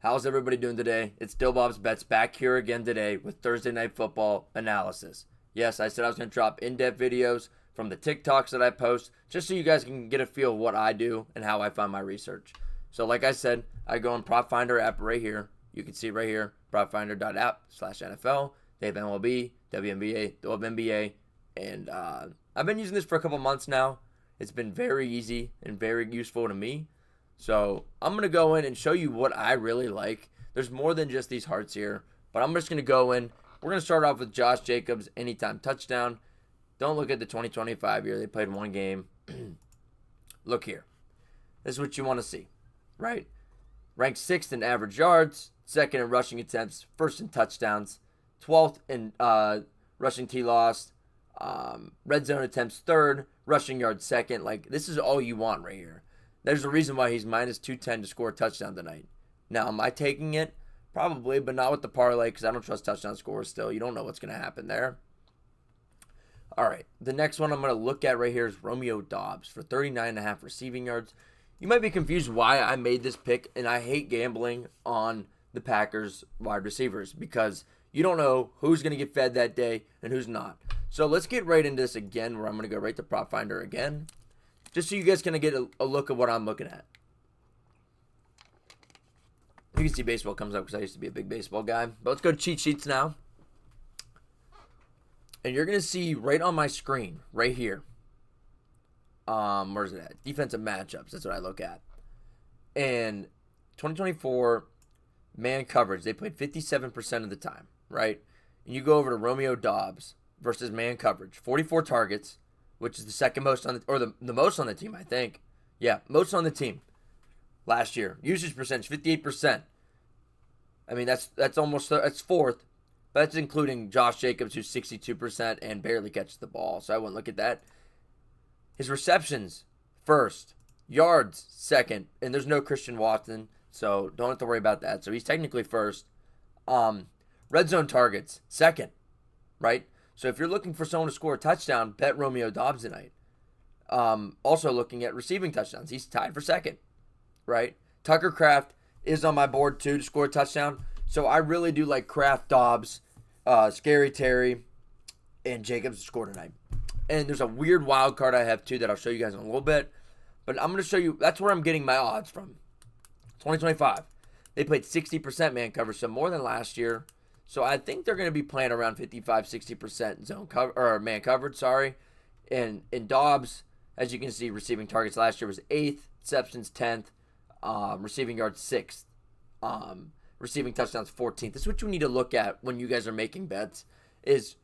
How's everybody doing today? It's DylbobzzBetz back here again today with Thursday Night Football analysis. Yes, I said I was going to drop in-depth videos from the TikToks that I post just so you guys can get a feel of what I do and how I find my research. So like I said, I go on Prop Finder app right here. You can see right here, propfinder.app/NFL. They have MLB, WNBA, WNBA, and I've been using this for a couple months now. It's been very easy and very useful to me. So I'm going to go in and show you what I really like. There's more than just these hearts here, but I'm just going to go in. We're going to start off with Josh Jacobs, anytime touchdown. Don't look at the 2025 year. They played one game. Look here. This is what you want to see, right? Ranked 6th in average yards, 2nd in rushing attempts, 1st in touchdowns, 12th in rushing T-loss, red zone attempts 3rd, rushing yards 2nd. Like, this is all you want right here. There's a reason why he's minus 210 to score a touchdown tonight. Now, am I taking it? Probably, but not with the parlay because I don't trust touchdown scores still. You don't know what's going to happen there. All right, the next one I'm going to look at right here is Romeo Doubs for 39.5 receiving yards. You might be confused why I made this pick, and I hate gambling on the Packers wide receivers because you don't know who's going to get fed that day and who's not. So let's get right into this again where I'm going to go right to Prop Finder again. Just so you guys can get a look at what I'm looking at. You can see baseball comes up because I used to be a big baseball guy. But let's go to cheat sheets now. And you're going to see right on my screen, right here. Where's it at? Defensive matchups. That's what I look at. And 2024 man coverage. They played 57% of the time, right? And you go over to Romeo Doubs versus man coverage. 44 targets, which is the second most on the, or the most on the team, I think. Yeah, most on the team last year. Usage percentage, 58%. I mean, that's 4th, but that's including Josh Jacobs, who's 62% and barely catches the ball, so I wouldn't look at that. His receptions, 1st. Yards, 2nd. And there's no Christian Watson, so don't have to worry about that. So he's technically 1st. Red zone targets, 2nd, right? So if you're looking for someone to score a touchdown, bet Romeo Doubs tonight. Also looking at receiving touchdowns. He's tied for 2nd, right? Tucker Kraft is on my board too to score a touchdown. So I really do like Kraft, Doubs, Scary Terry, and Jacobs to score tonight. And there's a weird wild card I have too that I'll show you guys in a little bit. But I'm going to show you, that's where I'm getting my odds from. 2025. They played 60% man coverage, so more than last year. So I think they're going to be playing around 55-60% zone cover or man coverage, sorry. And in Doubs, as you can see, receiving targets last year was 8th, receptions 10th, receiving yards 6th, receiving touchdowns 14th. This is what you need to look at when you guys are making bets, is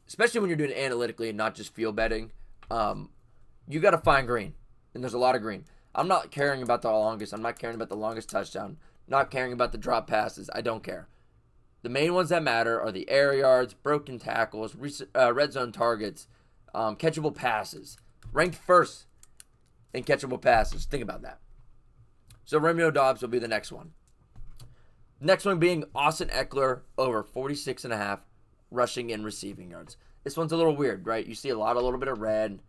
especially when you're doing it analytically and not just field betting. You got to find green, and there's a lot of green. I'm not caring about the longest. I'm not caring about the longest touchdown. Not caring about the drop passes. I don't care. The main ones that matter are the air yards, broken tackles, red zone targets, catchable passes. Ranked 1st in catchable passes. Think about that. So Romeo Doubs will be the next one. Next one being Austin Eckler over 46.5 rushing and receiving yards. This one's a little weird, right? You see a little bit of red.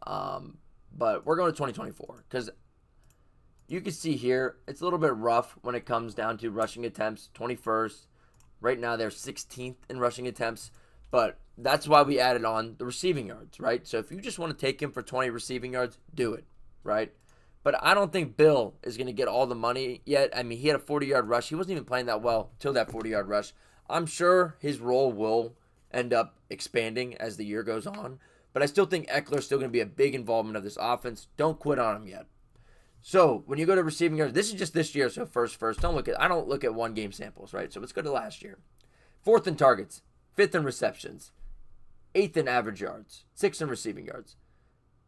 But we're going to 2024 because you can see here it's a little bit rough when it comes down to rushing attempts. 21st. Right now, they're 16th in rushing attempts, but that's why we added on the receiving yards, right? So if you just want to take him for 20 receiving yards, do it, right? But I don't think Bill is going to get all the money yet. I mean, he had a 40-yard rush. He wasn't even playing that well till that 40-yard rush. I'm sure his role will end up expanding as the year goes on, but I still think Eckler's still going to be a big involvement of this offense. Don't quit on him yet. So when you go to receiving yards, this is just this year, so first. I don't look at one game samples, right? So let's go to last year. 4th in targets, 5th in receptions, 8th in average yards, 6th in receiving yards,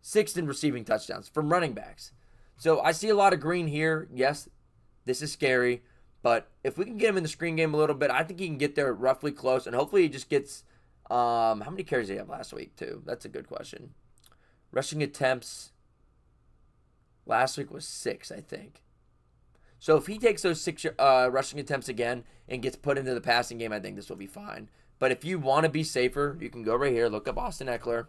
6th in receiving touchdowns from running backs. So I see a lot of green here. Yes, this is scary, but if we can get him in the screen game a little bit, I think he can get there roughly close, and hopefully he just gets, how many carries did he have last week too? That's a good question. Rushing attempts. Last week was 6, I think. So if he takes those 6 rushing attempts again and gets put into the passing game, I think this will be fine. But if you want to be safer, you can go right here, look up Austin Eckler.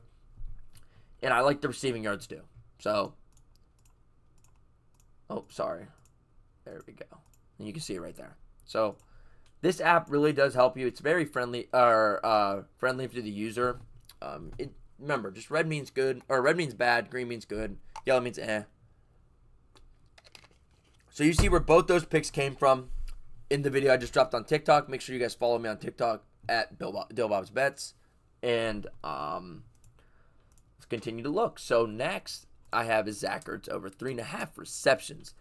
And I like the receiving yards too. So, oh, sorry. There we go. And you can see it right there. So this app really does help you. It's very friendly friendly to the user. Remember, just red means good, or red means bad, green means good, yellow means eh. So you see where both those picks came from in the video I just dropped on TikTok. Make sure you guys follow me on TikTok at DylbobzzBetz. And let's continue to look. So next I have is Zach Ertz over 3.5 receptions.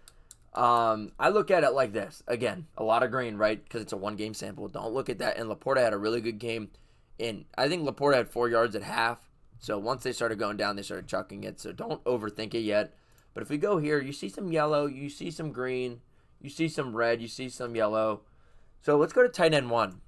I look at it like this. Again, a lot of green, right? Because it's a one-game sample. Don't look at that. And Laporta had a really good game. And I think Laporta had 4 yards at half. So once they started going down, they started chucking it. So don't overthink it yet. But if we go here, you see some yellow, you see some green, you see some red, you see some yellow. So let's go to tight end 1.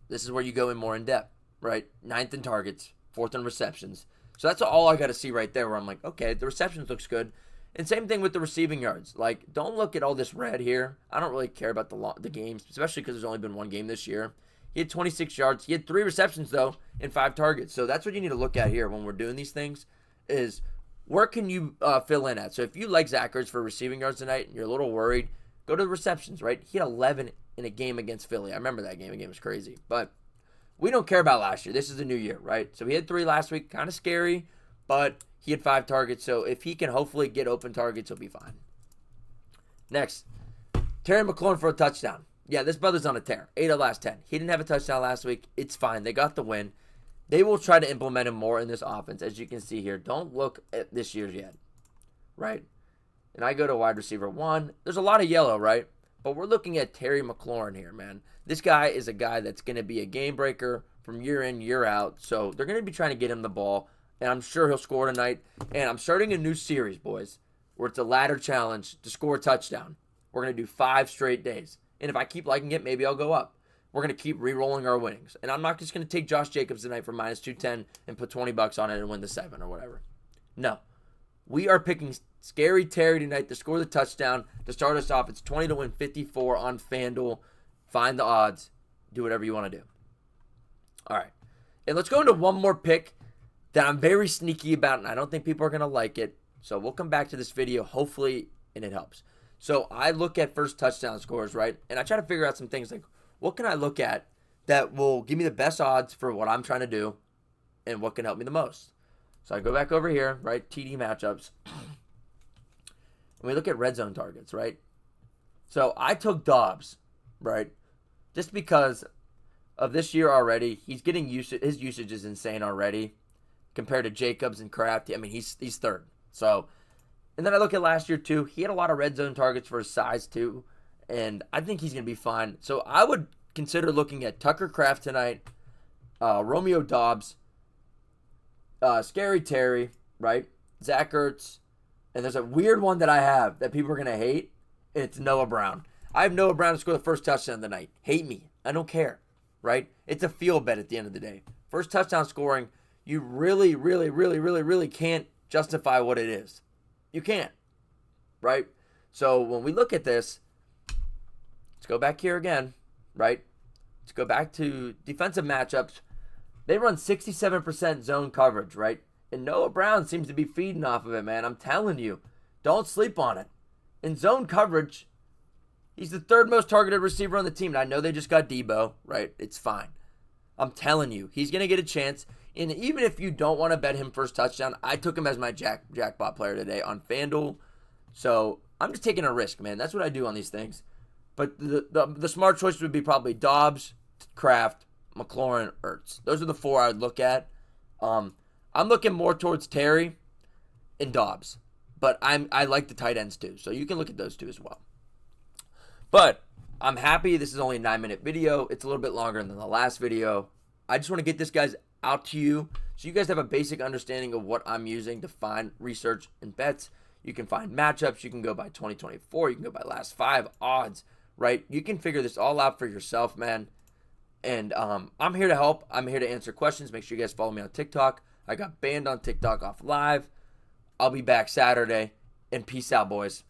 This is where you go in more in depth, right? 9th in targets, 4th in receptions. So that's all I got to see right there where I'm like, okay, the receptions looks good. And same thing with the receiving yards. Like, don't look at all this red here. I don't really care about the games, especially because there's only been one game this year. He had 26 yards. He had 3 receptions, though, and 5 targets. So that's what you need to look at here when we're doing these things is where can you fill in at? So if you like Zach Ertz for receiving yards tonight and you're a little worried, go to the receptions, right? He had 11 in a game against Philly. I remember that game. The game was crazy. But we don't care about last year. This is a new year, right? So he had 3 last week. Kind of scary, but he had 5 targets. So if he can hopefully get open targets, he'll be fine. Next, Terry McLaurin for a touchdown. Yeah, this brother's on a tear. 8 of the last 10. He didn't have a touchdown last week. It's fine. They got the win. They will try to implement him more in this offense, as you can see here. Don't look at this year's yet, right? And I go to wide receiver 1. There's a lot of yellow, right? But we're looking at Terry McLaurin here, man. This guy is a guy that's going to be a game breaker from year in, year out. So they're going to be trying to get him the ball, and I'm sure he'll score tonight. And I'm starting a new series, boys, where it's a ladder challenge to score a touchdown. We're going to do 5 straight days. And if I keep liking it, maybe I'll go up. We're going to keep re-rolling our winnings. And I'm not just going to take Josh Jacobs tonight for minus 210 and put $20 on it and win the 7 or whatever. No. We are picking Scary Terry tonight to score the touchdown to start us off. It's 20 to win 54 on FanDuel. Find the odds. Do whatever you want to do. All right. And let's go into one more pick that I'm very sneaky about, and I don't think people are going to like it. So we'll come back to this video, hopefully, and it helps. So I look at first touchdown scores, right? And I try to figure out some things like, what can I look at that will give me the best odds for what I'm trying to do and what can help me the most? So I go back over here, right? TD matchups. And we look at red zone targets, right? So I took Dobbs, right? Just because of this year already. He's getting usage. His usage is insane already compared to Jacobs and Kraft. I mean, he's third. So, and then I look at last year too. He had a lot of red zone targets for his size too. And I think he's going to be fine. So I would consider looking at Tucker Kraft tonight, Romeo Dobbs, Scary Terry, right? Zach Ertz. And there's a weird one that I have that people are going to hate. And it's Noah Brown. I have Noah Brown to score the first touchdown of the night. Hate me. I don't care, right? It's a field bet at the end of the day. First touchdown scoring, you really, really, really, really, really can't justify what it is. You can't, right? So when we look at this, let's go back here again, right? Let's go back to defensive matchups. They run 67% zone coverage, right? And Noah Brown seems to be feeding off of it, man. I'm telling you, don't sleep on it. In zone coverage, he's the 3rd most targeted receiver on the team. And I know they just got Debo, right? It's fine. I'm telling you, he's going to get a chance. And even if you don't want to bet him first touchdown, I took him as my jackpot player today on FanDuel. So I'm just taking a risk, man. That's what I do on these things. But the smart choice would be probably Dobbs, Kraft, McLaurin, Ertz. Those are the 4 I would look at. I'm looking more towards Terry and Dobbs. But I like the tight ends too. So you can look at those 2 as well. But I'm happy this is only a 9-minute video. It's a little bit longer than the last video. I just want to get this guys out to you so you guys have a basic understanding of what I'm using to find research and bets. You can find matchups. You can go by 2024. You can go by last 5 odds, right? You can figure this all out for yourself, man. And I'm here to help. I'm here to answer questions. Make sure you guys follow me on TikTok. I got banned on TikTok off live. I'll be back Saturday. And peace out, boys.